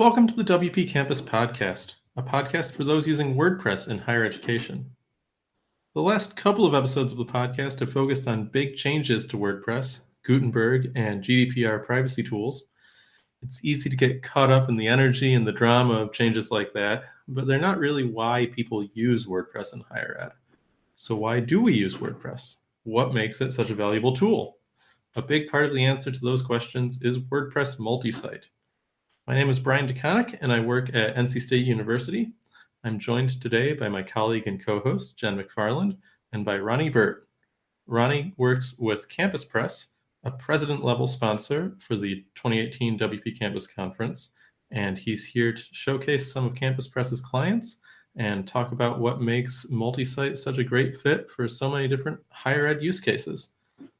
Welcome to the WPCampus Podcast, a podcast for those using WordPress in higher education. The last couple of episodes of the podcast have focused on big changes to WordPress, Gutenberg, and GDPR privacy tools. It's easy to get caught up in the energy and the drama of changes like that, but they're not really why people use WordPress in higher ed. So why do we use WordPress? What makes it such a valuable tool? A big part of the answer to those questions is WordPress Multisite. My name is Brian DeConnick, and I work at NC State University. I'm joined today by my colleague and co-host, Jen McFarland, and by Ronnie Burt. Ronnie works with CampusPress, a president-level sponsor for the 2018 WP Campus Conference, and he's here to showcase some of CampusPress's clients and talk about what makes Multisite such a great fit for so many different higher ed use cases.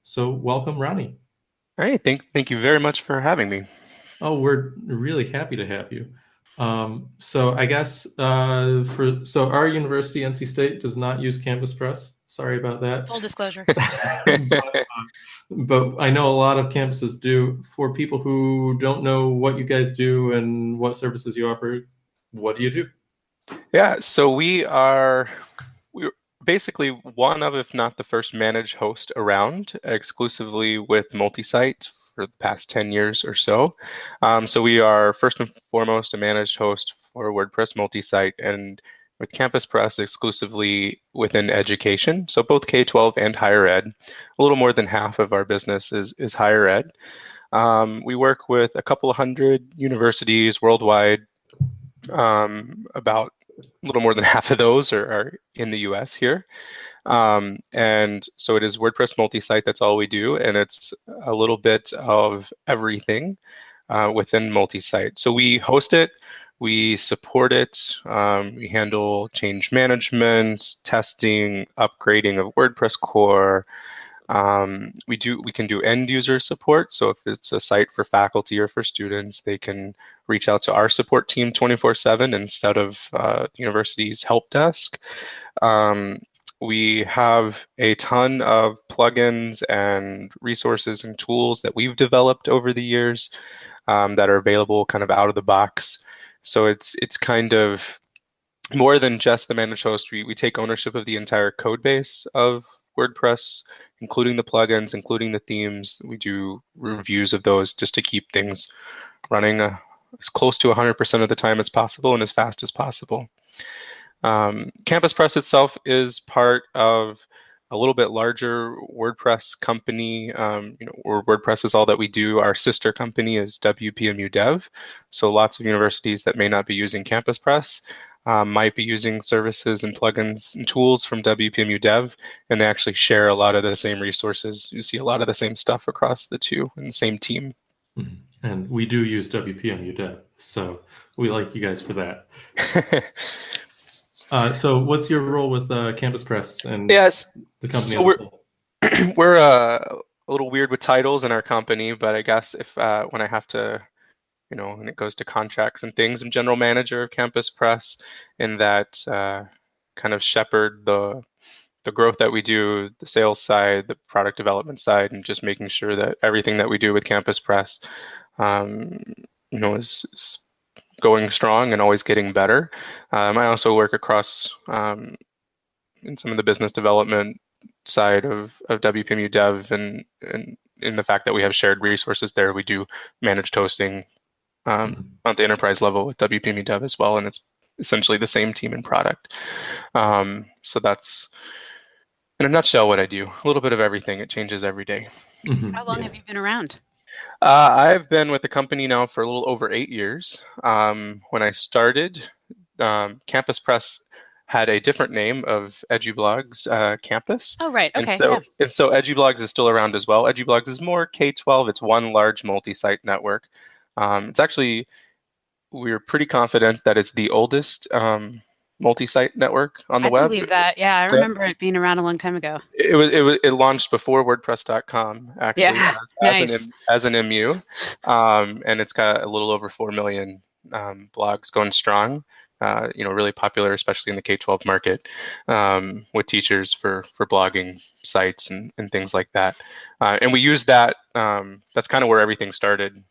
So welcome, Ronnie. All right, thank you very much for having me. Oh, we're really happy to have you. So I guess our university, NC State, does not use CampusPress. Sorry about that. Full disclosure. but I know a lot of campuses do. For people who don't know what you guys do and what services you offer, what do you do? Yeah, so we're basically one of, if not the first managed host around, exclusively with Multisite for the past 10 years or so. So we are first and foremost a managed host for WordPress Multisite, and with CampusPress exclusively within education. So both K-12 and higher ed. A little more than half of our business is higher ed. We work with a couple of hundred universities worldwide. About a little more than half of those are in the US here. And so it is WordPress Multisite, that's all we do, and it's a little bit of everything within Multisite. So we host it, we support it, we handle change management, testing, upgrading of WordPress core. We can do end user support. So if it's a site for faculty or for students, they can reach out to our support team 24/7 instead of the university's help desk. We have a ton of plugins and resources and tools that we've developed over the years that are available kind of out of the box. So it's kind of more than just the managed host. We take ownership of the entire code base of WordPress, including the plugins, including the themes. We do reviews of those just to keep things running as close to 100% of the time as possible and as fast as possible. CampusPress itself is part of a little bit larger WordPress company. Where WordPress is all that we do. Our sister company is WPMU Dev. So lots of universities that may not be using CampusPress might be using services and plugins and tools from WPMU Dev, and they actually share a lot of the same resources. You see a lot of the same stuff across the two in the same team. Mm-hmm. And we do use WPMU Dev, so we like you guys for that. So what's your role with CampusPress and the company? So we're a little weird with titles in our company, but I guess if when I have to, when it goes to contracts and things, I'm general manager of CampusPress, in that kind of shepherd the growth that we do, the sales side, the product development side, and just making sure that everything that we do with CampusPress, is going strong and always getting better. I also work across in some of the business development side of WPMU Dev, and in the fact that we have shared resources there, we do managed hosting on the enterprise level with WPMU Dev as well, and it's essentially the same team and product. So that's, in a nutshell, what I do. A little bit of everything. It changes every day. Mm-hmm. How long have you been around? I've been with the company now for a little over 8 years. When I started, CampusPress had a different name of EduBlogs Campus. Oh, right. Okay. And so EduBlogs is still around as well. EduBlogs is more K-12. It's one large multi-site network. It's actually, we're pretty confident that it's the oldest multi-site network on the web. I believe that. Yeah, I remember it being around a long time ago. It launched before WordPress.com, actually, as an MU, and it's got a little over 4 million blogs going strong. Really popular, especially in the K-12 market, with teachers for blogging sites and things like that. And we use that. That's kind of where everything started.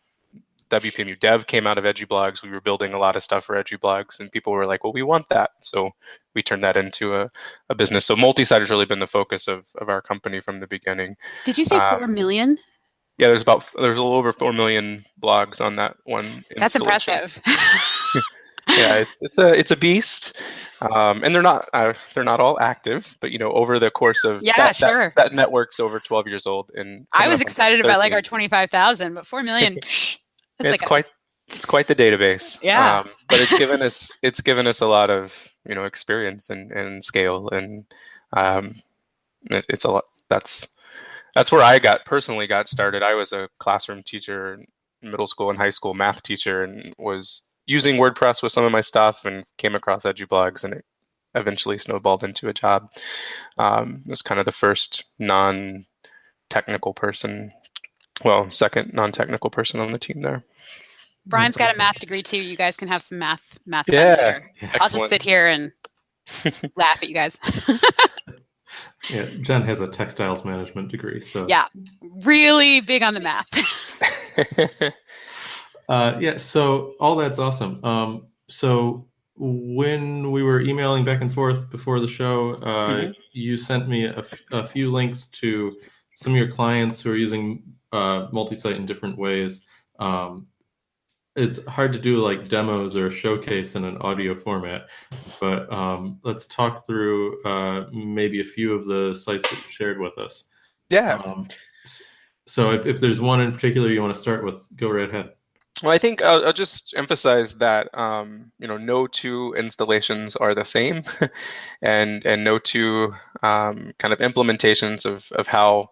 WPMU Dev came out of EduBlogs. We were building a lot of stuff for EduBlogs, and people were like, well, we want that. So we turned that into a business. So Multisite has really been the focus of our company from the beginning. Did you say 4 million? Yeah, there's a little over 4 million blogs on that one. That's impressive. Yeah, it's a beast, and they're not all active, but over the course of that network's over 12 years old. And I was excited about like our 25,000, but 4 million. It's quite the database. Yeah, but it's given us a lot of experience and scale, and it's a lot. That's where I personally got started. I was a classroom teacher, middle school and high school math teacher, and was using WordPress with some of my stuff and came across EduBlogs, and it eventually snowballed into a job. It was kind of the first non-technical person, second non-technical person on the team there. Brian's got a math degree too. You guys can have some math fun later. I'll just sit here and laugh at you guys. Yeah, Jen has a textiles management degree, so yeah, really big on the math. So all that's awesome. So when we were emailing back and forth before the show, you sent me a few links to some of your clients who are using Multisite in different ways. It's hard to do like demos or a showcase in an audio format, but let's talk through maybe a few of the sites that you shared with us. Yeah. So if there's one in particular you want to start with, go right ahead. Well, I think I'll just emphasize that no two installations are the same, and no two kind of implementations of how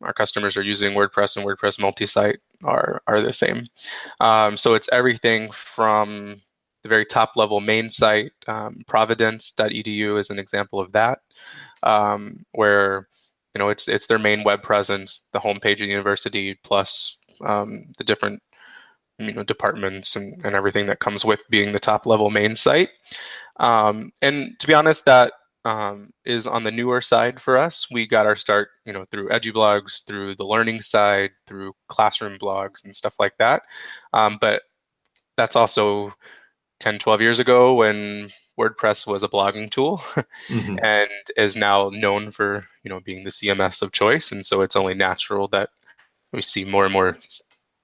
our customers are using WordPress and WordPress Multisite are the same. So it's everything from the very top level main site. Providence.edu is an example of that, where it's their main web presence, the homepage of the university, plus the different departments and everything that comes with being the top level main site. And to be honest, that is on the newer side for us. We got our start, through EduBlogs, through the learning side, through classroom blogs and stuff like that. But that's also 10, 12 years ago when WordPress was a blogging tool and is now known for, being the CMS of choice. And so it's only natural that we see more and more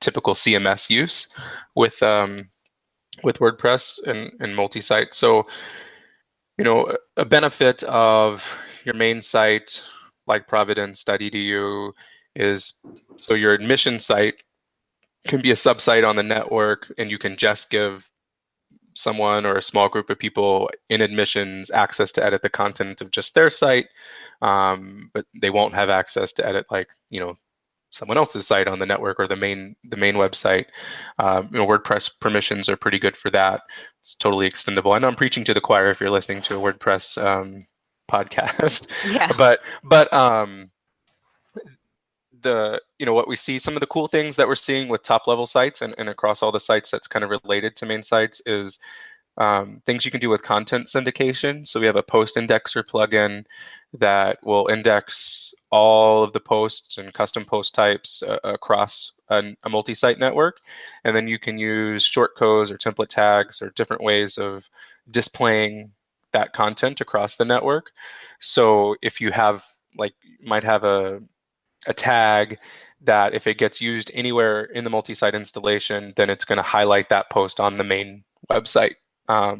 typical CMS use with WordPress and Multisite. So, a benefit of your main site like providence.edu is, so your admission site can be a subsite on the network, and you can just give someone or a small group of people in admissions access to edit the content of just their site, but they won't have access to edit someone else's site on the network or the main website. WordPress permissions are pretty good for that. It's totally extendable. I know I'm preaching to the choir if you're listening to a WordPress podcast. Yeah. But what we see, some of the cool things that we're seeing with top level sites and across all the sites that's kind of related to main sites is things you can do with content syndication. So we have a post indexer plugin that will index all of the posts and custom post types across a multi-site network. And then you can use short codes or template tags or different ways of displaying that content across the network. So if you have, you might have a tag that if it gets used anywhere in the multi-site installation, then it's going to highlight that post on the main website.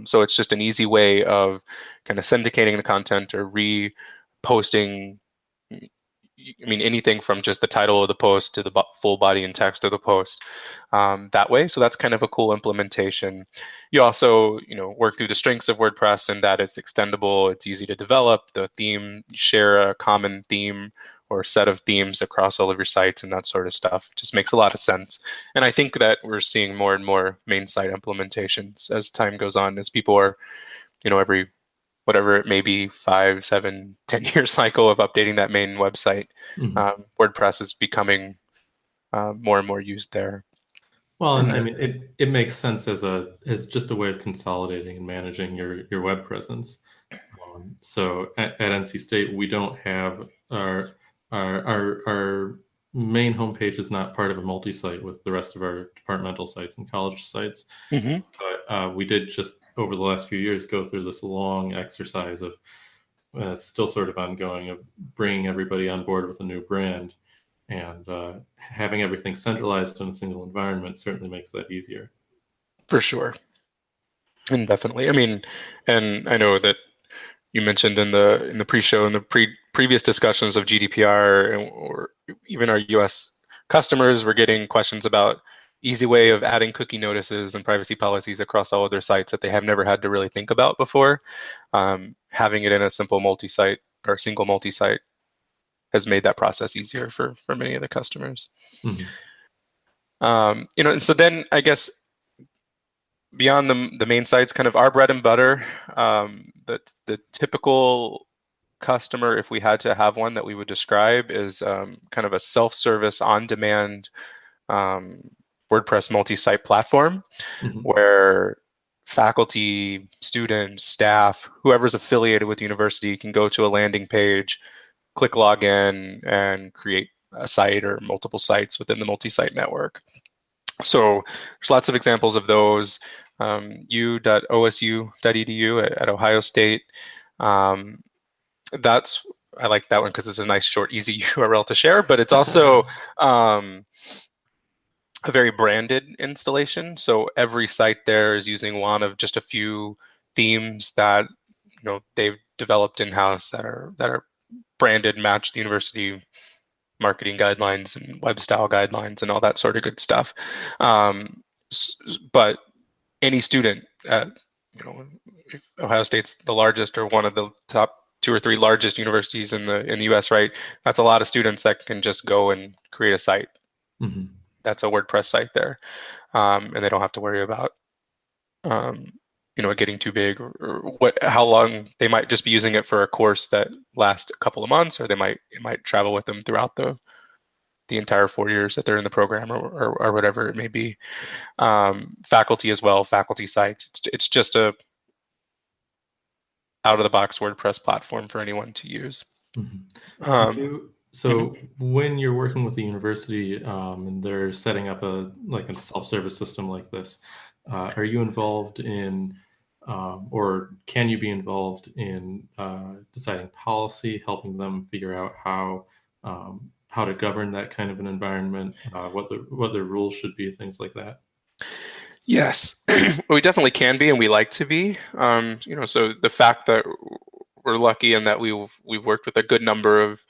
So it's just an easy way of kind of syndicating the content or reposting. Anything from just the title of the post to the full body and text of the post that way. So that's kind of a cool implementation. You also, work through the strengths of WordPress and that it's extendable, it's easy to develop. The theme, you share a common theme or set of themes across all of your sites and that sort of stuff. Just makes a lot of sense. And I think that we're seeing more and more main site implementations as time goes on, as people are, every whatever it may be, 5, 7, 10-year cycle of updating that main website. WordPress is becoming more and more used there. Well, and it makes sense as just a way of consolidating and managing your web presence. So at NC State, we don't have our main homepage is not part of a multi-site with the rest of our departmental sites and college sites. Mm-hmm. But we did just over the last few years go through this long exercise of still sort of ongoing of bringing everybody on board with a new brand, and having everything centralized in a single environment certainly makes that easier. For sure. And definitely. I mean, and I know that you mentioned in the pre-show and the previous discussions of GDPR, or even our US customers were getting questions about easy way of adding cookie notices and privacy policies across all of their sites that they have never had to really think about before. Having it in a simple multi-site or single multi-site has made that process easier for many of the customers. Mm-hmm. And so then I guess beyond the main sites, kind of our bread and butter, the typical customer, if we had to have one that we would describe, is kind of a self-service, on-demand WordPress multi-site platform, Mm-hmm. where faculty, students, staff, whoever's affiliated with the university can go to a landing page, click login, and create a site or multiple sites within the multi-site network. So there's lots of examples of those. u.osu.edu at Ohio State. I like that one because it's a nice, short, easy URL to share, but it's also a very branded installation. So every site there is using one of just a few themes that they've developed in-house that are branded, match the university marketing guidelines and web style guidelines and all that sort of good stuff. But any student at, if Ohio State's the largest or one of the top 2 or 3 largest universities in the US, right? That's a lot of students that can just go and create a site. Mm-hmm. That's a WordPress site there, and they don't have to worry about it getting too big, or how long. They might just be using it for a course that lasts a couple of months, or it might travel with them throughout the entire 4 years that they're in the program, or whatever it may be. Faculty as well, faculty sites. It's just a out-of-the-box WordPress platform for anyone to use. Mm-hmm. When you're working with the university and they're setting up a self-service system like this, are you involved in, or can you be involved in deciding policy, helping them figure out how to govern that kind of an environment, what the rules should be, things like that? Yes, we definitely can be, and we like to be. So the fact that we're lucky and that we've worked with a good number of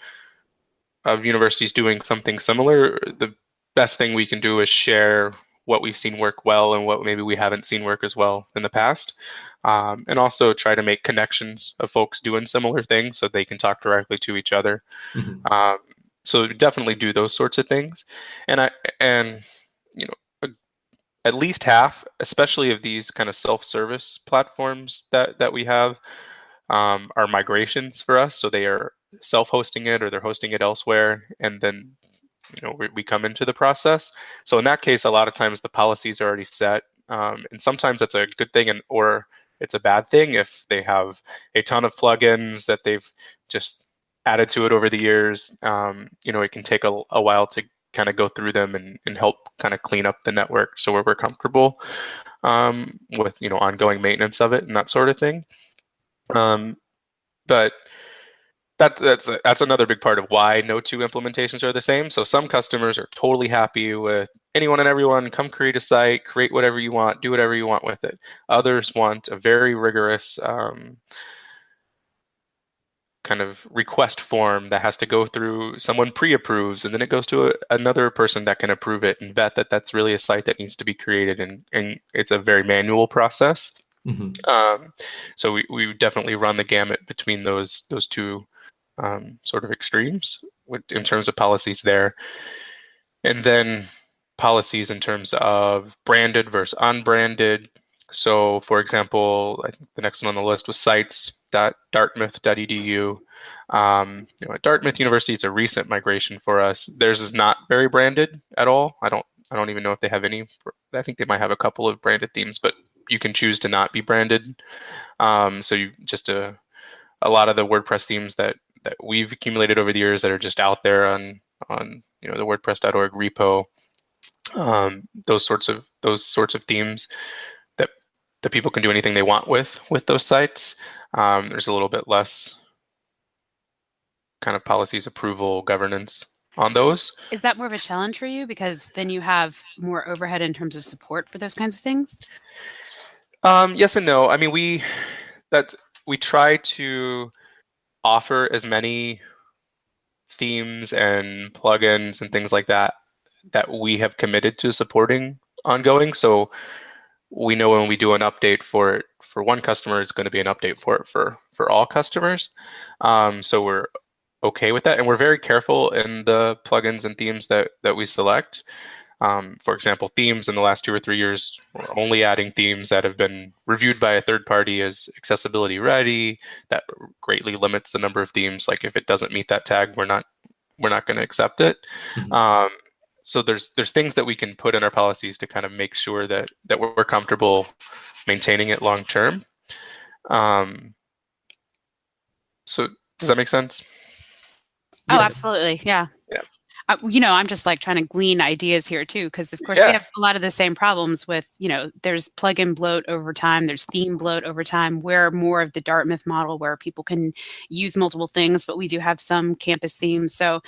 universities doing something similar, the best thing we can do is share what we've seen work well and what maybe we haven't seen work as well in the past, and also try to make connections of folks doing similar things so they can talk directly to each other. Mm-hmm. So definitely do those sorts of things, and at least half, especially of these kind of self-service platforms that we have, are migrations for us. So they are self-hosting it, or they're hosting it elsewhere, and then we come into the process. So in that case, a lot of times the policies are already set, and sometimes that's a good thing, or it's a bad thing if they have a ton of plugins that they've just added to it over the years. It can take a while to kind of go through them and help kind of clean up the network, so we're comfortable with ongoing maintenance of it and that sort of thing. But that's another big part of why no 2 implementations are the same. So some customers are totally happy with anyone and everyone, come create a site, create whatever you want, do whatever you want with it. Others want a very rigorous kind of request form that has to go through, someone pre-approves, and then it goes to another person that can approve it and vet that that's really a site that needs to be created, and it's a very manual process. Mm-hmm. So we definitely run the gamut between those 2 sort of extremes in terms of policies there. And then policies in terms of branded versus unbranded. So for example, I think the next one on the list was sites.dartmouth.edu. At Dartmouth University, it's a recent migration for us. Theirs is not very branded at all. I don't even know if they have any. I think they might have a couple of branded themes, but you can choose to not be branded. So you just a lot of the WordPress themes that we've accumulated over the years that are just out there on on the WordPress.org repo. Those sorts of themes that people can do anything they want with those sites. There's a little bit less kind of policies, approval, governance on those. Is that more of a challenge for you because then you have more overhead in terms of support for those kinds of things? Yes and no. I mean, we try to offer as many themes and plugins and things like that we have committed to supporting ongoing. So we know when we do an update for one customer, it's going to be an update for all customers. So we're okay with that, and we're very careful in the plugins and themes that we select. For example, themes in the last 2 or 3 years, we're only adding themes that have been reviewed by a third party as accessibility ready. That greatly limits the number of themes. Like if it doesn't meet that tag, we're not going to accept it. Mm-hmm. So there's things that we can put in our policies to kind of make sure that we're comfortable maintaining it long term. So does that make sense? Oh, yeah. Absolutely. Yeah. Yeah. I'm just like trying to glean ideas here too, because of course we have a lot of the same problems with, there's plugin bloat over time, there's theme bloat over time. We're more of the Dartmouth model where people can use multiple things, but we do have some campus themes. So,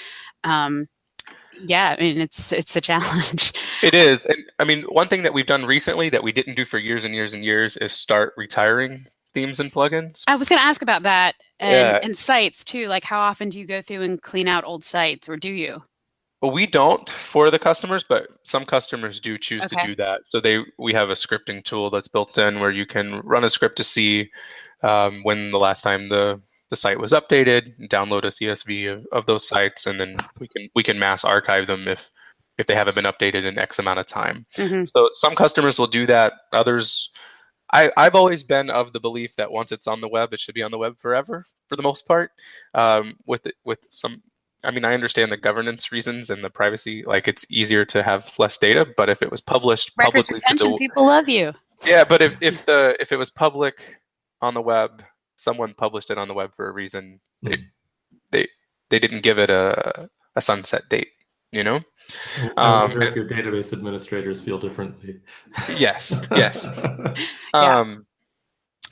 yeah, I mean, it's a challenge. It is. And I mean, one thing that we've done recently that we didn't do for years and years and years is start retiring themes and plugins. I was going to ask about that and sites too. Like how often do you go through and clean out old sites, or do you? Well, we don't for the customers, but some customers do choose to do that. So we have a scripting tool that's built in where you can run a script to see when the last time the site was updated, download a CSV of those sites, and then we can mass archive them if they haven't been updated in X amount of time. Mm-hmm. So some customers will do that. Others, I've always been of the belief that once it's on the web, it should be on the web forever, for the most part. With some, I mean, I understand the governance reasons and the privacy. Like it's easier to have less data, but if it was published records publicly, retention, people love you. Yeah, but if it was public on the web, someone published it on the web for a reason. They didn't give it a sunset date. I wonder if your database administrators feel differently. Yes.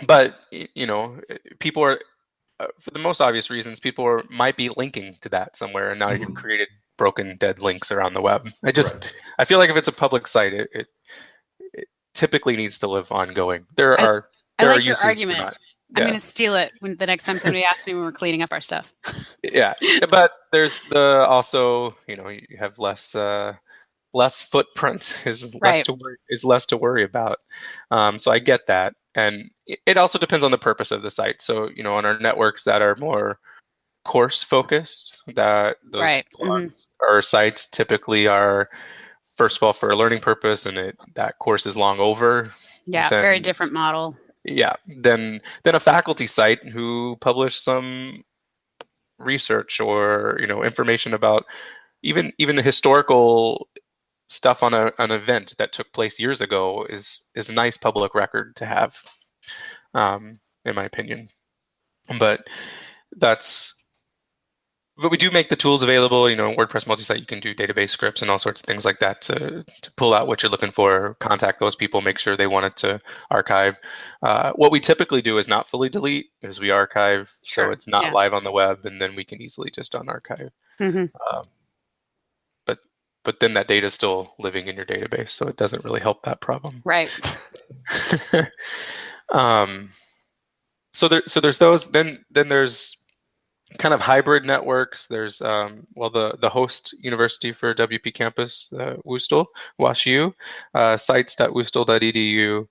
But people are, for the most obvious reasons, people might be linking to that somewhere, and now you've created broken, dead links around the web. I feel like if it's a public site, it typically needs to live ongoing. There are your argument. I'm going to steal it the next time somebody asks me when we're cleaning up our stuff. Yeah, but there's also you have less footprint is less to worry about. So I get that, and it also depends on the purpose of the site. So on our networks that are more course focused, that those blogs or sites typically are, first of all, for a learning purpose, and that course is long over. Yeah, very different model. Yeah, than a faculty site who publish some research or information about even the historical stuff on an event that took place years ago is a nice public record to have, in my opinion. But we do make the tools available. WordPress Multisite, you can do database scripts and all sorts of things like that to pull out what you're looking for, contact those people, make sure they want it to archive. What we typically do is not fully delete, is we archive, so it's not live on the web, and then we can easily just unarchive. But then that data is still living in your database, so it doesn't really help that problem. Right. So there's those. Then there's kind of hybrid networks. There's the host university for WPCampus, WashU, sites.woostel.edu.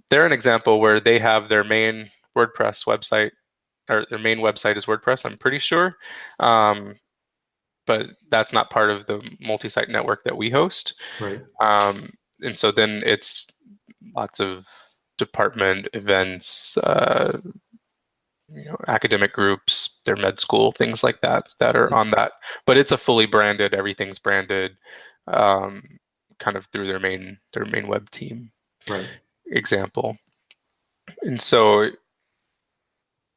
They're an example where they have their main WordPress website, or their main website is WordPress, I'm pretty sure. But that's not part of the multi-site network that we host. Right. And so then it's lots of department events, academic groups, their med school, things like that are on that. But it's a fully branded, everything's branded, kind of through their main web team example. And so,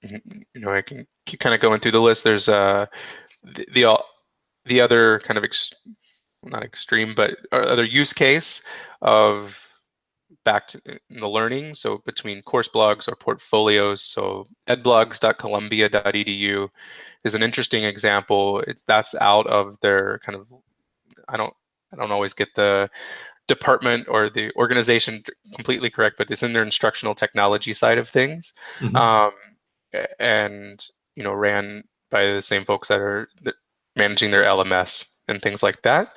I can keep kind of going through the list. There's the the other kind of not extreme, but other use case of back to the learning. So between course blogs or portfolios. So edblogs.columbia.edu is an interesting example. That's out of their kind of, I don't always get the department or the organization completely correct, but it's in their instructional technology side of things. And ran by the same folks that are managing their LMS and things like that.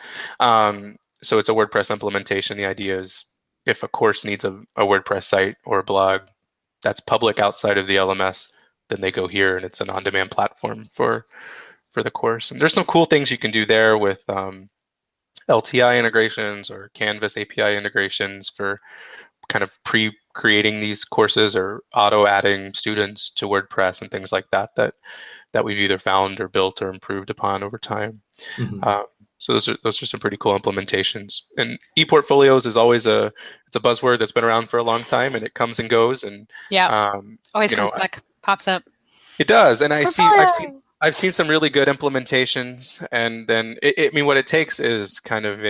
So it's a WordPress implementation. The idea is if a course needs a WordPress site or a blog that's public outside of the LMS, then they go here, and it's an on-demand platform for the course. And there's some cool things you can do there with LTI integrations or Canvas API integrations for kind of pre-creating these courses or auto-adding students to WordPress and things like that we've either found or built or improved upon over time. So those are some pretty cool implementations. And ePortfolios is always it's a buzzword that's been around for a long time, and it comes and goes. And always comes back, pops up. It does, and I've seen some really good implementations. And then what it takes is kind of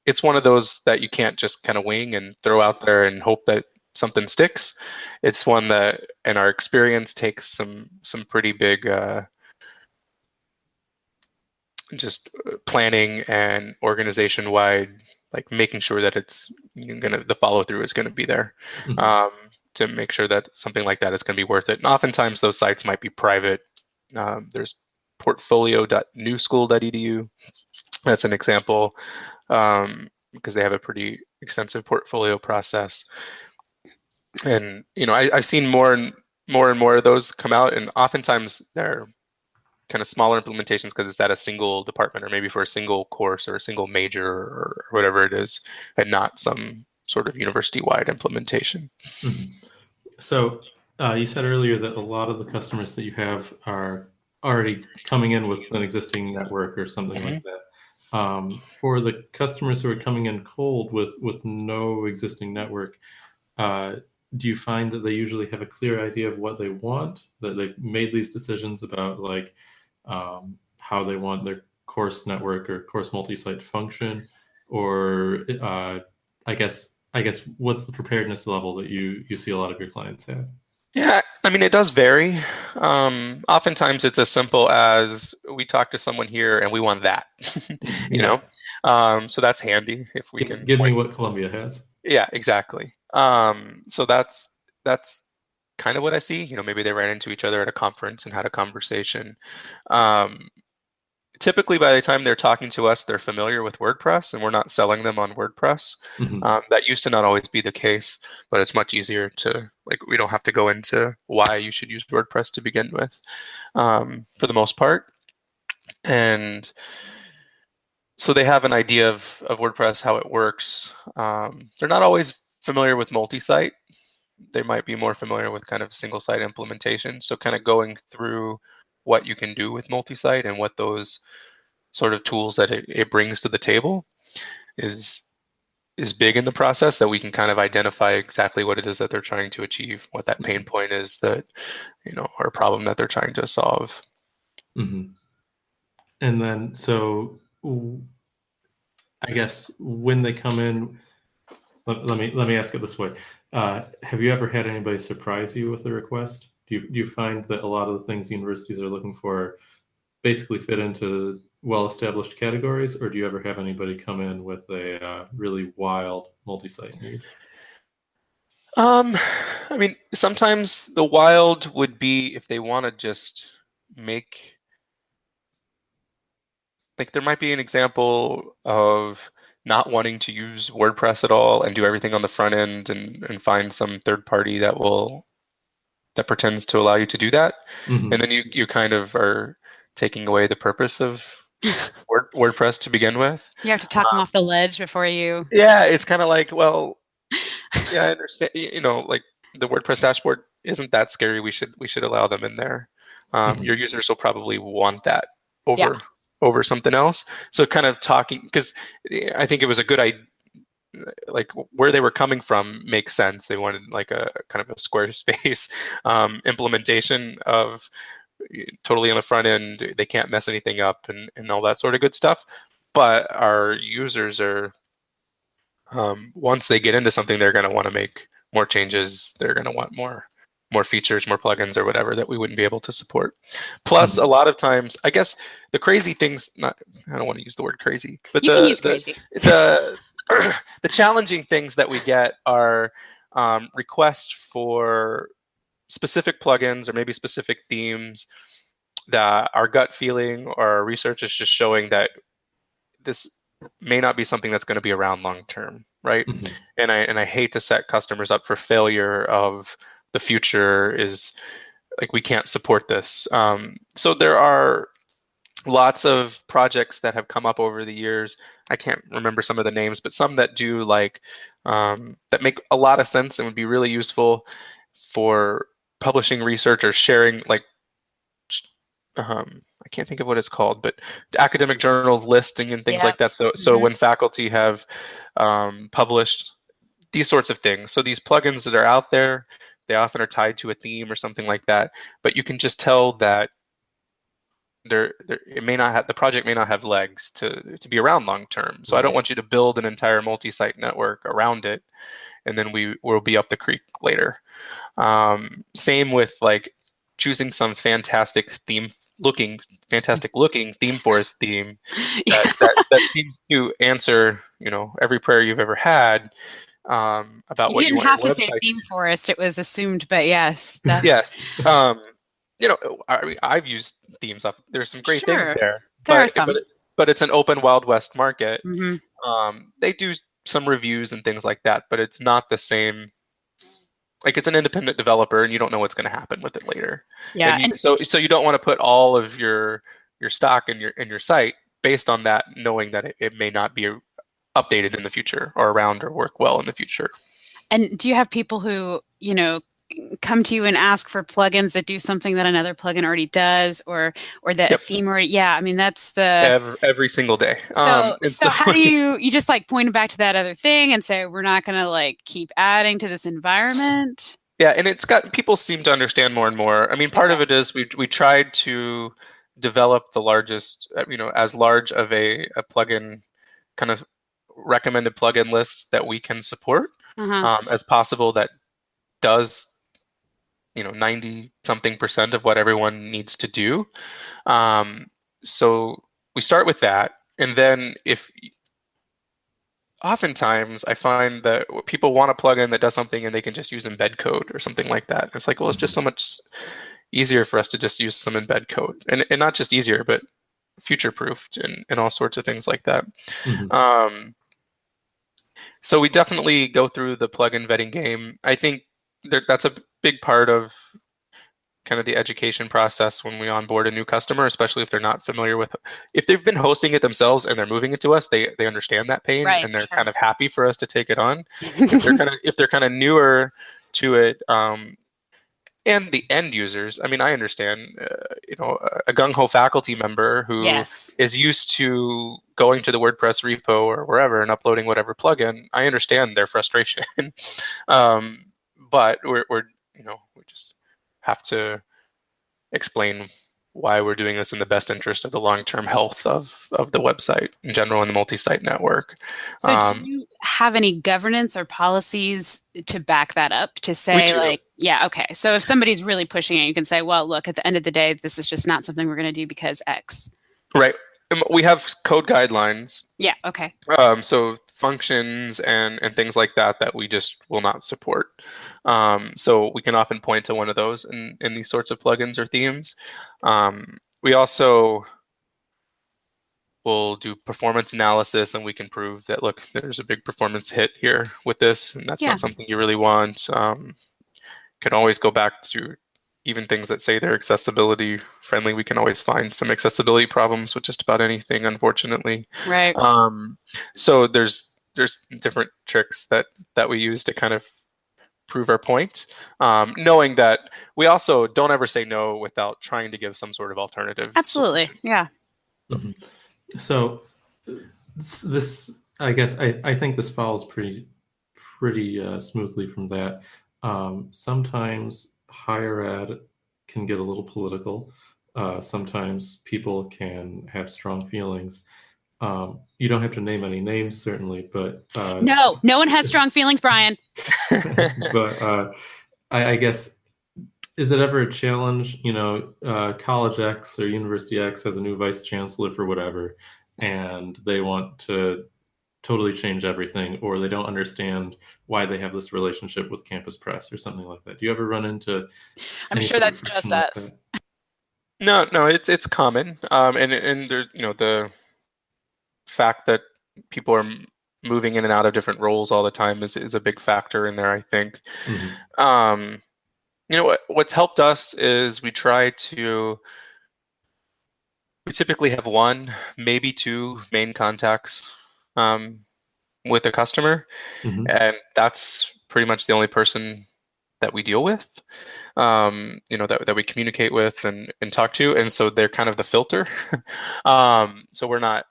it's one of those that you can't just kind of wing and throw out there and hope that something sticks. It's one that, in our experience, takes some pretty big just planning and organization-wide, like making sure that the follow-through is going to be there, to make sure that something like that is going to be worth it. And oftentimes those sites might be private. There's portfolio.newschool.edu. That's an example, because they have a pretty extensive portfolio process. And I've seen more and more of those come out, and oftentimes they're kind of smaller implementations because it's at a single department or maybe for a single course or a single major or whatever it is, and not some sort of university-wide implementation. So you said earlier that a lot of the customers that you have are already coming in with an existing network or something like that. For the customers who are coming in cold with no existing network, do you find that they usually have a clear idea of what they want, that they've made these decisions about how they want their course network or course multi-site to function? Or I guess what's the preparedness level that you see a lot of your clients have? Yeah, it does vary. Oftentimes it's as simple as we talk to someone here and we want that, so that's handy if we can give me what Columbia has. Yeah, exactly. So that's kind of what I see. Maybe they ran into each other at a conference and had a conversation. Typically, by the time they're talking to us, they're familiar with WordPress, and we're not selling them on WordPress. That used to not always be the case, but it's much easier to, we don't have to go into why you should use WordPress to begin with, for the most part. And so they have an idea of WordPress, how it works. They're not always familiar with multi-site. They might be more familiar with kind of single-site implementation. So kind of going through what you can do with multi-site and what those sort of tools that it brings to the table is big in the process, that we can kind of identify exactly what it is that they're trying to achieve, what that pain point is that, or problem that they're trying to solve. And then, so I guess when they come in, let me ask it this way. Have you ever had anybody surprise you with a request? Do you find that a lot of the things universities are looking for basically fit into well-established categories, or do you ever have anybody come in with a really wild multi-site need? Sometimes the wild would be if they want to just make, there might be an example of not wanting to use WordPress at all and do everything on the front end and find some third party that pretends to allow you to do that. And then you kind of are taking away the purpose of WordPress to begin with. You have to talk them off the ledge before you. Yeah, it's kind of like, well, yeah, I understand. The WordPress dashboard isn't that scary. We should allow them in there. Your users will probably want that over something else. So kind of talking, because I think it was a good idea. Where they were coming from makes sense. They wanted a kind of a Squarespace implementation of totally on the front end. They can't mess anything up and all that sort of good stuff. But our users are, once they get into something, they're going to want to make more changes. They're going to want more features, more plugins or whatever that we wouldn't be able to support. Plus, a lot of times, I guess the crazy things, I don't want to use the word crazy, but you can use crazy. The challenging things that we get are requests for specific plugins or maybe specific themes that our gut feeling or our research is just showing that this may not be something that's going to be around long term, right? And I hate to set customers up for failure of the future is like, we can't support this. So there are lots of projects that have come up over the years. I can't remember some of the names, but some that do like that make a lot of sense and would be really useful for publishing research or sharing, like I can't think of what it's called, but academic journals listing and things like that. So when faculty have published these sorts of things, so these plugins that are out there, they often are tied to a theme or something like that, but you can just tell that it may not have, the project may not have legs to be around long term. So I don't want you to build an entire multi-site network around it, and then we will be up the creek later. Same with like choosing some fantastic looking theme forest theme that seems to answer, every prayer you've ever had about what you want your website to do. You didn't have to say theme forest; it was assumed, but yes, yes. I've used themes. There's some great things there, but it's an open Wild West market. They do some reviews and things like that, but it's not the same. Like, it's an independent developer, and you don't know what's going to happen with it later. Yeah. So you don't want to put all of your stock in your site based on that, knowing that it may not be updated in the future or around or work well in the future. And do you have people who, come to you and ask for plugins that do something that another plugin already does, or that a theme already? Yeah, I mean, that's the every single day. So how do you just like point them back to that other thing and say, we're not going to like keep adding to this environment? Yeah, and people seem to understand more and more. I mean, part of it is we tried to develop the largest, as large of a plugin kind of recommended plugin list that we can support as possible, that does 90-something% of what everyone needs to do. So we start with that, and then oftentimes I find that people want a plugin that does something and they can just use embed code or something like that. It's like, well, it's just so much easier for us to just use some embed code, and not just easier, but future-proofed and all sorts of things like that. So we definitely go through the plugin vetting game. I think that's a big part of kind of the education process when we onboard a new customer, especially if they're not familiar with, if they've been hosting it themselves and they're moving it to us, they understand that pain, and they're kind of happy for us to take it on. if they're kind of newer to it, and the end users, I mean, I understand, a gung-ho faculty member who is used to going to the WordPress repo or wherever and uploading whatever plugin. I understand their frustration. But we just have to explain why we're doing this in the best interest of the long-term health of the website in general and the multi-site network. So do you have any governance or policies to back that up, to say so if somebody's really pushing it, you can say, well, look, at the end of the day, this is just not something we're going to do because X. Right. We have code guidelines. Yeah. Okay. So functions and things like that we just will not support. So we can often point to one of those in these sorts of plugins or themes. We also will do performance analysis, and we can prove that, look, there's a big performance hit here with this, and that's not something you really want. Can always go back to even things that say they're accessibility friendly. We can always find some accessibility problems with just about anything, unfortunately. Right. So there's different tricks that we use to kind of prove our point, knowing that we also don't ever say no without trying to give some sort of alternative. Absolutely. Solution. Yeah. So this, I guess, I think this follows pretty smoothly from that. Sometimes higher ed can get a little political. sometimes people can have strong feelings. You don't have to name any names, certainly, but no one has strong feelings, Brian. But I guess, is it ever a challenge? College X or University X has a new vice chancellor for whatever, and they want to totally change everything, or they don't understand why they have this relationship with CampusPress or something like that. Do you ever run into? I'm sure that's just us. No, it's common, and there, the fact that people are moving in and out of different roles all the time is a big factor in there, I think. Mm-hmm. What's helped us is we typically have one, maybe two main contacts with a customer, Mm-hmm. and that's pretty much the only person that we deal with, that we communicate with and talk to, and so they're kind of the filter. So we're not.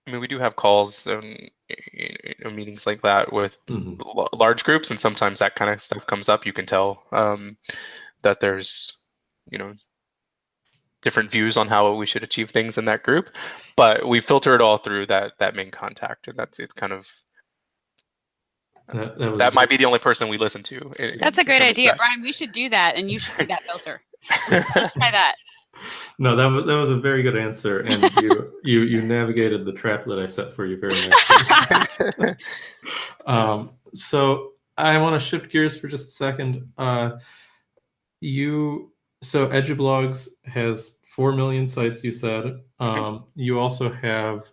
I mean, we do have calls and meetings like that with large groups, and sometimes that kind of stuff comes up. You can tell that there's, different views on how we should achieve things in that group, but we filter it all through that main contact, and it's kind of that might be the only person we listen to. That's a great idea, Brian. We should do that, and you should be that filter. Let's try that. No, that was a very good answer, and you navigated the trap that I set for you very nicely. So I want to shift gears for just a second. So EduBlogs has 4 million sites, you said. You also have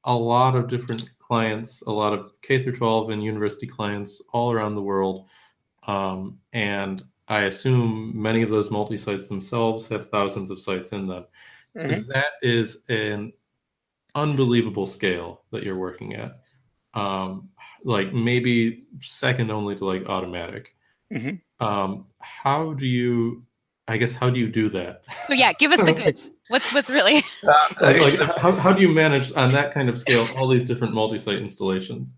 a lot of different clients, a lot of K through 12 and university clients all around the world, and I assume many of those multi-sites themselves have thousands of sites in them. Mm-hmm. That is an unbelievable scale that you're working at. Like maybe second only to like Automatic. Mm-hmm. How do you do that? So yeah, give us the goods. What's really how do you manage on that kind of scale all these different multi-site installations?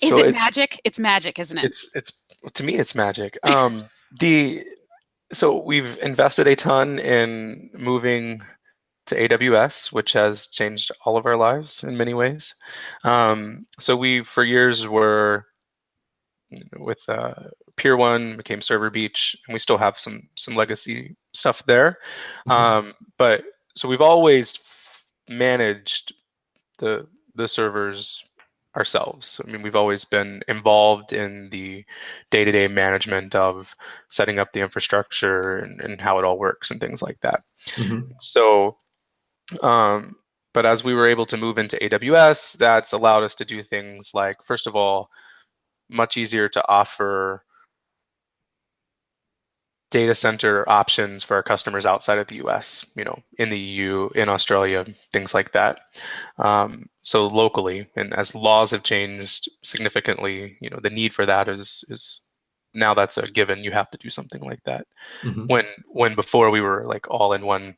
Is it magic? It's magic, isn't it? It's to me, it's magic. So we've invested a ton in moving to AWS, which has changed all of our lives in many ways. So we, for years, were with Pier 1, became Server Beach, and we still have some legacy stuff there. But so we've always managed the servers ourselves. I mean, we've always been involved in the day-to-day management of setting up the infrastructure and how it all works and things like that. So, but as we were able to move into AWS, that's allowed us to do things like, first of all, much easier to offer data center options for our customers outside of the US, in the EU, in Australia, things like that. So locally, and as laws have changed significantly, the need for that is now that's a given. You have to do something like that. When before we were like all in one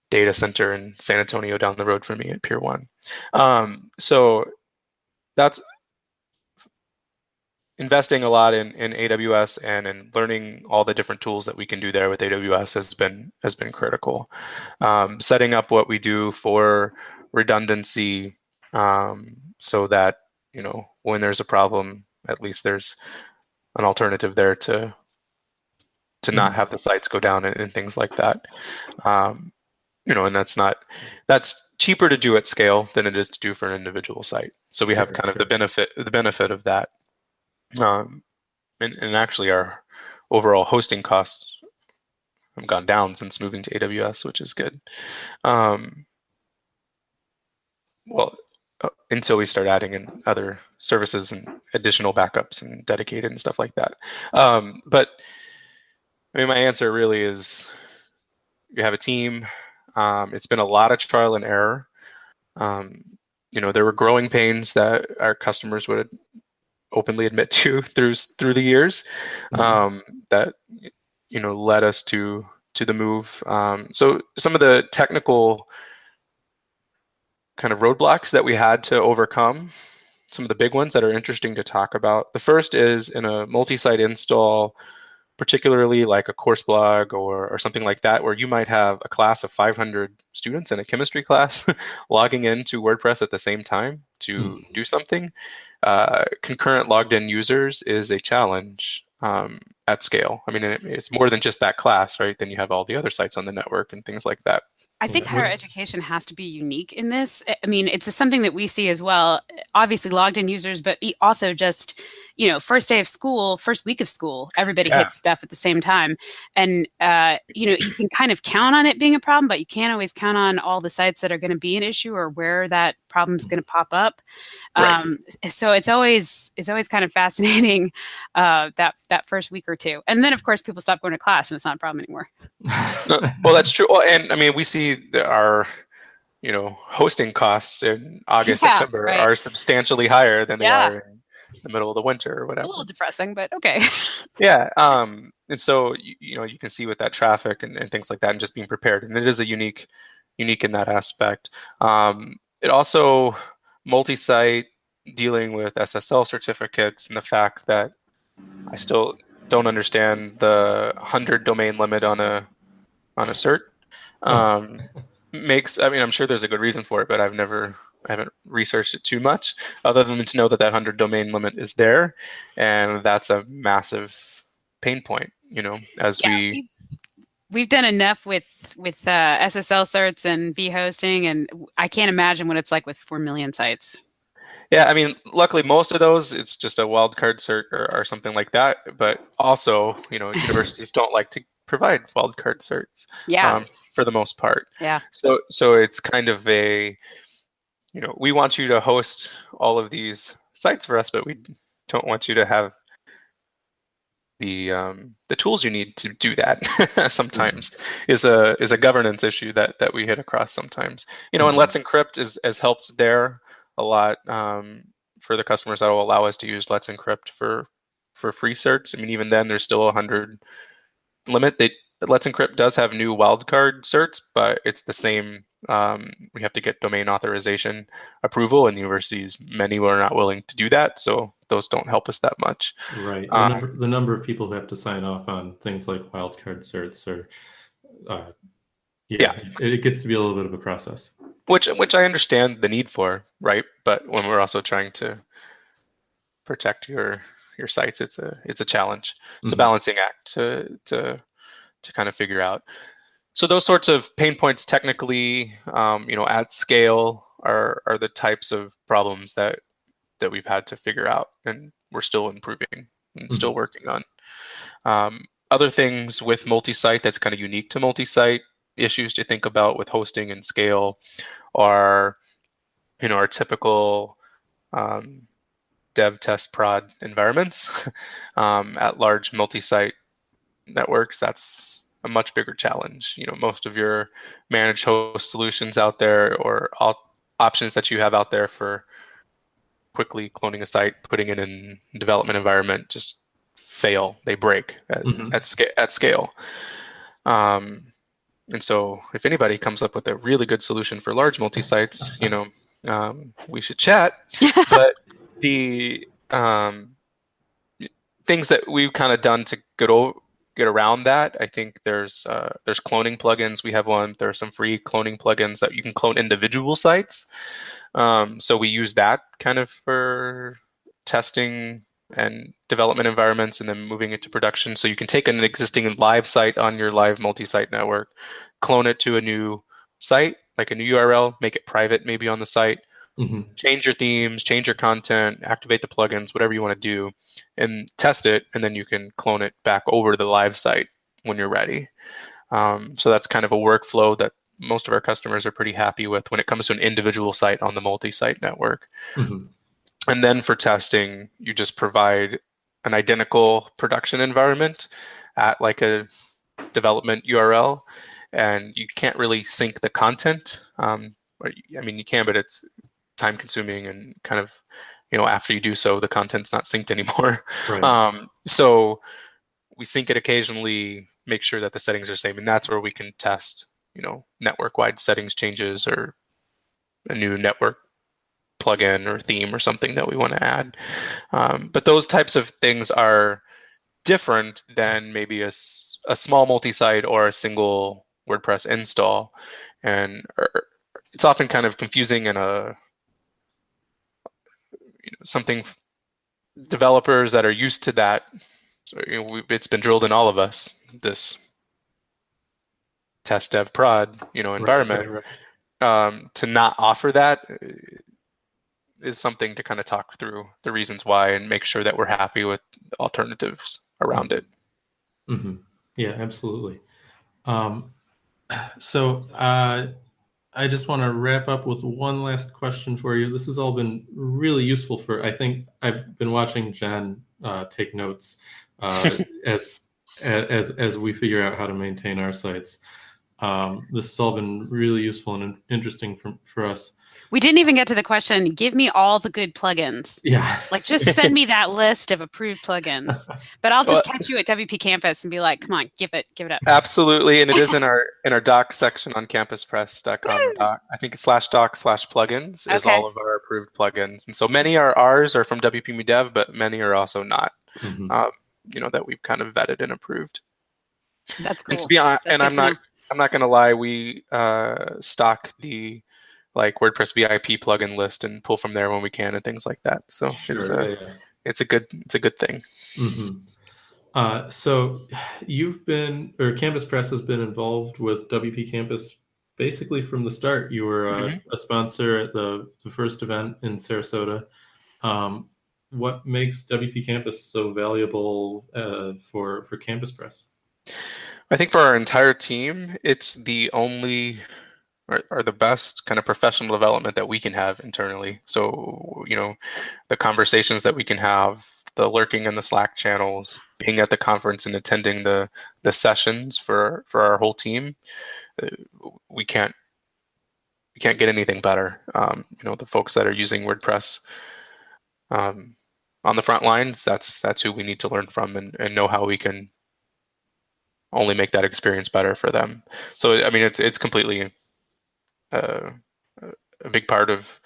data center in San Antonio down the road from me at Pier 1. So that's investing a lot in AWS and in learning all the different tools that we can do there with AWS has been critical. Setting up what we do for redundancy, so that when there's a problem, at least there's an alternative there to not have the sites go down and things like that. And that's cheaper to do at scale than it is to do for an individual site. So we have kind of the benefit of that. And actually our overall hosting costs have gone down since moving to AWS, which is good. Until we start adding in other services and additional backups and dedicated and stuff like that. But I mean, my answer really is you have a team. It's been a lot of trial and error. There were growing pains that our customers would openly admit to through the years, that led us to the move. So some of the technical kind of roadblocks that we had to overcome, some of the big ones that are interesting to talk about. The first is in a multi-site install, particularly like a course blog or something like that, where you might have a class of 500 students in a chemistry class logging into WordPress at the same time to do something. Concurrent logged in users is a challenge at scale. I mean, it's more than just that class, right? Then you have all the other sites on the network and things like that. I think higher education has to be unique in this. I mean, it's something that we see as well. Obviously, logged in users, but also just, first day of school, first week of school, everybody hits stuff at the same time. And, you can kind of count on it being a problem, but you can't always count on all the sites that are going to be an issue or where that problem's going to pop up. Right. So it's always kind of fascinating that first week or two. And then, of course, people stop going to class and it's not a problem anymore. Well, that's true. Well, and I mean, we see our, hosting costs in August, September are substantially higher than they are in the middle of the winter or whatever. A little depressing, but okay. Yeah. And so, you can see with that traffic and things like that and just being prepared. And it is a unique in that aspect. It also, multi-site, dealing with SSL certificates and the fact that I still don't understand the 100 domain limit on a cert. I'm sure there's a good reason for it, but I haven't researched it too much, other than to know that 100 domain limit is there, and that's a massive pain point. We've done enough with SSL certs and vhosting, and I can't imagine what it's like with 4 million sites. Yeah, I mean, luckily most of those, it's just a wildcard cert or something like that. But also, universities don't like to provide wildcard certs. For the most part. Yeah. So it's kind of a, we want you to host all of these sites for us, but we don't want you to have the tools you need to do that. Sometimes is a governance issue that we hit across sometimes. And Let's Encrypt has helped there a lot for the customers that will allow us to use Let's Encrypt for free certs. I mean, even then, there's still a 100 limit. Let's Encrypt does have new wildcard certs, but it's the same. We have to get domain authorization approval, and universities, many are not willing to do that, so those don't help us that much. Right. The number of people who have to sign off on things like wildcard certs it gets to be a little bit of a process. Which I understand the need for, right? But when we're also trying to protect your sites, it's a challenge. It's a balancing act to kind of figure out. So those sorts of pain points, technically, at scale, are the types of problems that we've had to figure out, and we're still improving and still working on. Other things with multi-site that's kind of unique to multi-site issues to think about with hosting and scale are, our typical dev, test, prod environments. At large multi-site networks, that's a much bigger challenge. Most of your managed host solutions out there, or all options that you have out there for quickly cloning a site, putting it in development environment, just fail. They break at scale. And so if anybody comes up with a really good solution for large multi-sites, we should chat. But the things that we've kind of done to get around that, I think there's cloning plugins. We have one. There are some free cloning plugins that you can clone individual sites. So we use that kind of for testing and development environments, and then moving it to production. So you can take an existing live site on your live multi-site network, clone it to a new site, like a new URL, make it private maybe on the site, change your themes, change your content, activate the plugins, whatever you want to do, and test it, and then you can clone it back over to the live site when you're ready. So that's kind of a workflow that most of our customers are pretty happy with when it comes to an individual site on the multi-site network. And then for testing, you just provide an identical production environment at like a development URL, and you can't really sync the content. You can, but it's time consuming, and kind of, after you do so, the content's not synced anymore. Right. So we sync it occasionally, make sure that the settings are same, and that's where we can test, network-wide settings changes or a new network plugin or theme or something that we want to add. But those types of things are different than maybe a small multi-site or a single WordPress install. And it's often kind of confusing and something developers that are used to that. So, it's been drilled in all of us, this test dev prod, environment. Right. To not offer that is something to kind of talk through the reasons why and make sure that we're happy with alternatives around it. Mm-hmm. Yeah, absolutely. So I just want to wrap up with one last question for you. This has all been really useful I think I've been watching Jen take notes as we figure out how to maintain our sites. This has all been really useful and interesting for us. We didn't even get to the question, give me all the good plugins. Yeah. Like, just send me that list of approved plugins. But I'll just catch you at WP Campus and be like, come on, give it up. Absolutely. And it is in our docs section on campuspress.com. I think it's /docs/plugins is all of our approved plugins. And so many are ours or from WP Dev, but many are also not, that we've kind of vetted and approved. That's cool. And to be honest, I'm not going to lie, we stock the WordPress VIP plugin list and pull from there when we can and things like that. So sure, it's a good thing. Mm-hmm. So CampusPress has been involved with WP Campus basically from the start. You were a sponsor at the first event in Sarasota. What makes WP Campus so valuable for CampusPress? I think for our entire team, it's the only or the best kind of professional development that we can have internally. So, the conversations that we can have, the lurking in the Slack channels, being at the conference and attending the sessions for our whole team, we can't get anything better. The folks that are using WordPress on the front lines, that's who we need to learn from and know how we can only make that experience better for them. So, it's completely a big part of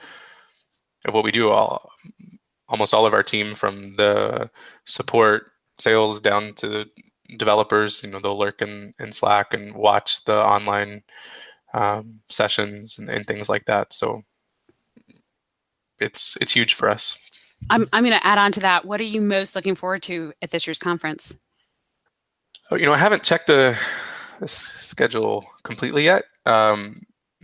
what we do. Almost all of our team, from the support, sales, down to the developers, they'll lurk in Slack and watch the online sessions and things like that. So it's huge for us. I'm going to add on to that. What are you most looking forward to at this year's conference? I haven't checked the schedule completely yet.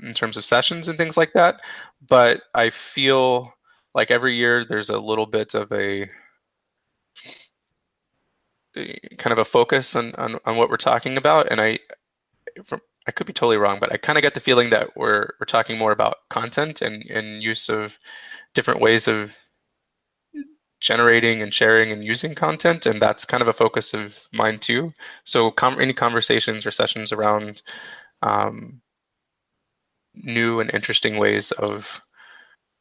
In terms of sessions and things like that, but I feel like every year there's a little bit of a kind of a focus on what we're talking about, and I could be totally wrong, but I kind of get the feeling that we're talking more about content and use of different ways of generating and sharing and using content, and that's kind of a focus of mine too. So any conversations or sessions around new and interesting ways of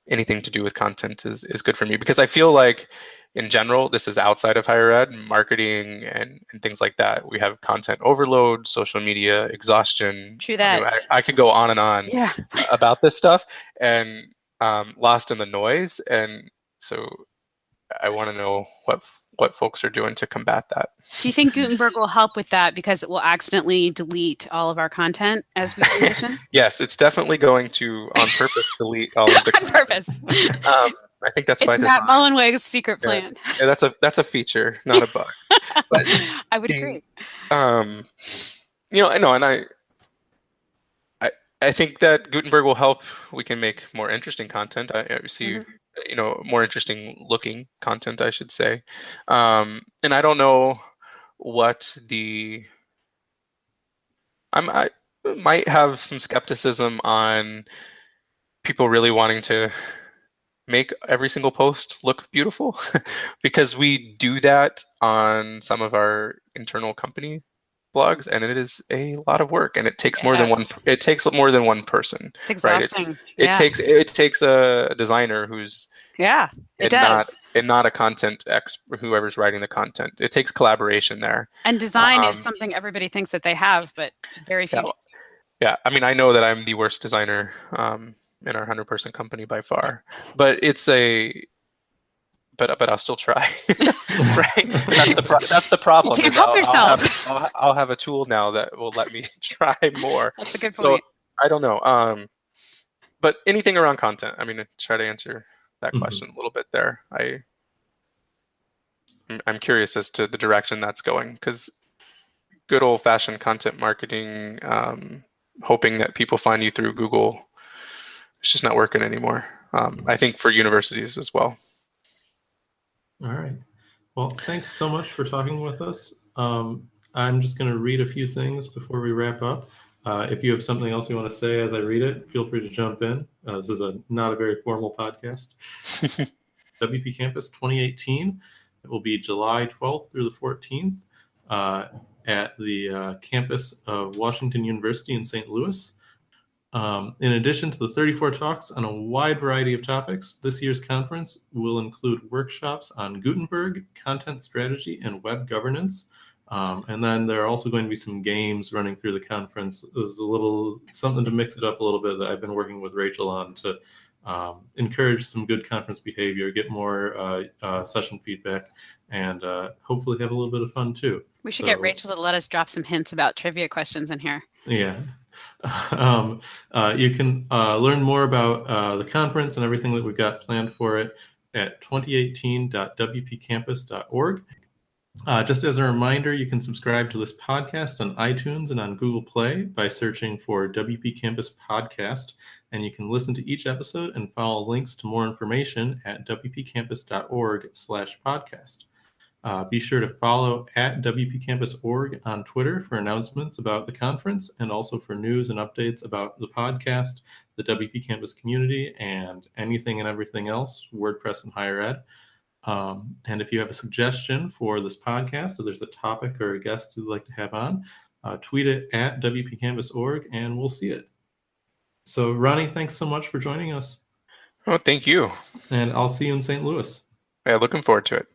anything to do with content is good for me, because I feel like in general, this is outside of higher ed, marketing and things like that. We have content overload, social media exhaustion. True that. I could go on and on about this stuff and lost in the noise. And so I want to know what folks are doing to combat that. Do you think Gutenberg will help with that because it will accidentally delete all of our content as we transition? Yes, it's definitely going to, on purpose, delete all of the content. On purpose. I think that's by design. It's Matt Mullenweg's secret plan. Yeah, that's a feature, not a bug. But I would agree. And I think that Gutenberg will help. We can make more interesting content. I see. More interesting looking content, I should say. And I don't know what I might have some skepticism on people really wanting to make every single post look beautiful because we do that on some of our internal company blogs, and it is a lot of work, and it takes more than one. It takes more than one person. It's exhausting. Right? It takes a designer who's not a content expert, whoever's writing the content. It takes collaboration there. And design is something everybody thinks that they have, but very few. Yeah. I know that I'm the worst designer in our 100-person company by far, but it's but I'll still try. Right? That's the problem. You can't help yourself. I'll have a tool now that will let me try more. That's a good point. So I don't know. But anything around content, I mean, to try to answer that question a little bit there. I'm curious as to the direction that's going, because good old-fashioned content marketing, hoping that people find you through Google, it's just not working anymore. I think for universities as well. All right. Well, thanks so much for talking with us. I'm just going to read a few things before we wrap up. If you have something else you want to say as I read it, feel free to jump in. This is not a very formal podcast. WP Campus 2018. It will be July 12th through the 14th at the campus of Washington University in St. Louis. In addition to the 34 talks on a wide variety of topics, this year's conference will include workshops on Gutenberg, content strategy, and web governance. And then there are also going to be some games running through the conference. There's a little something to mix it up a little bit that I've been working with Rachel on to encourage some good conference behavior, get more session feedback, and hopefully have a little bit of fun too. We should get Rachel to let us drop some hints about trivia questions in here. Yeah. You can learn more about the conference and everything that we've got planned for it at 2018.wpcampus.org. Just as a reminder, you can subscribe to this podcast on iTunes and on Google Play by searching for WP Campus Podcast, and you can listen to each episode and follow links to more information at wpcampus.org/podcast. Be sure to follow at WPCampus.org on Twitter for announcements about the conference and also for news and updates about the podcast, the WP Campus community, and anything and everything else, WordPress and higher ed. And if you have a suggestion for this podcast, or there's a topic or a guest you'd like to have on, tweet it at WPCampus.org and we'll see it. So Ronnie, thanks so much for joining us. Oh, thank you. And I'll see you in St. Louis. Yeah, looking forward to it.